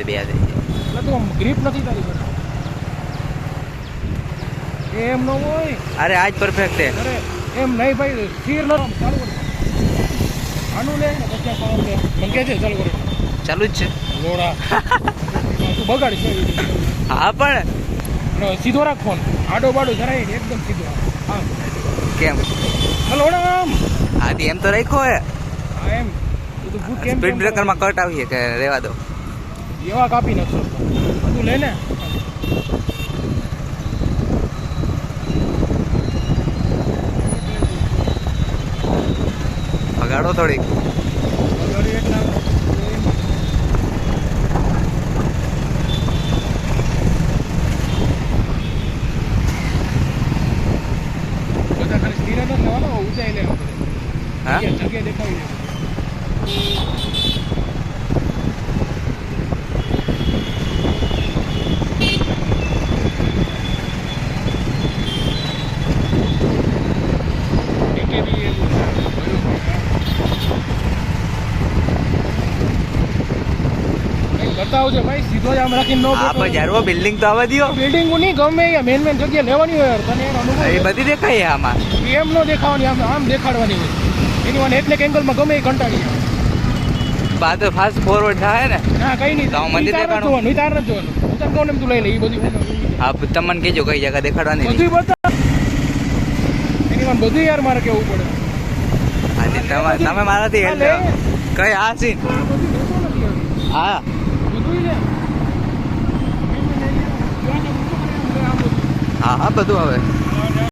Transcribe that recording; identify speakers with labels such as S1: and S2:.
S1: બે થઈ જાય.
S2: એટલે તો ગ્રીપ નથી તારી પાસે. એમ ન હોય.
S1: અરે આજ પરફેક્ટ છે.
S2: અરે એમ નહીં ભાઈ, સ્થિર ન ચાલુ કરો. આનું લે ને પછી આમ લે. મને કહે છે ચાલુ કરો.
S1: ચાલુ જ છે.
S2: લોડા તું બગાડીશ.
S1: હા પણ
S2: સીધો રાખ ફોન. આડો બાડો જરાય નહીં, એકદમ સીધો. હા
S1: કેમ?
S2: હલો આમ.
S1: આથી એમ તો રાખ્યો હે.
S2: હા એમ તું ભૂત કેમ
S1: સ્પીડ બ્રેકરમાં કટ આવીએ કે રેવા દો.
S2: એવા કાપી નાખશો બધું લે ને.
S1: ભગાડો થોડીક.
S2: બધા ખાલી સ્થિર જ લેવાનો, ઊંચાઈ લેવા પડે.
S1: હા
S2: જગ્યા દેખાવી દે. બતાવજો ભાઈ, સીધો જ આમ રાખીને ન
S1: હા પણ યાર બિલ્ડિંગ તો આવવા દો.
S2: બિલ્ડિંગ નહીં ગમે મેન જગ્યા લેવાની હોય યાર. તને એનો અનુભવ
S1: એ બધી દેખાય આમાં.
S2: એમ ન દેખાવાની, આમ દેખાડવાની હોય. એની વાને એટલે એંગલમાં ગમે એ કંટાળી આવે.
S1: બા તો ફાસ્ટ ફોરવર્ડ થાય ને.
S2: ના કઈ નહીં,
S1: તો મંદિર દેખાડું.
S2: જોવાનું તાર નથી જોવાનું. હું તને કહું ને એમ તું લઈ લે. એ બધું
S1: હા તમને કહેજો કઈ જગ્યા દેખાડવાની.
S2: બધું બતા. એની વાન બધું યાર મારે કેવું પડે.
S1: તમે મારાથી હેલ્પ કઈ આ સીન. હા હા હા બધું હવે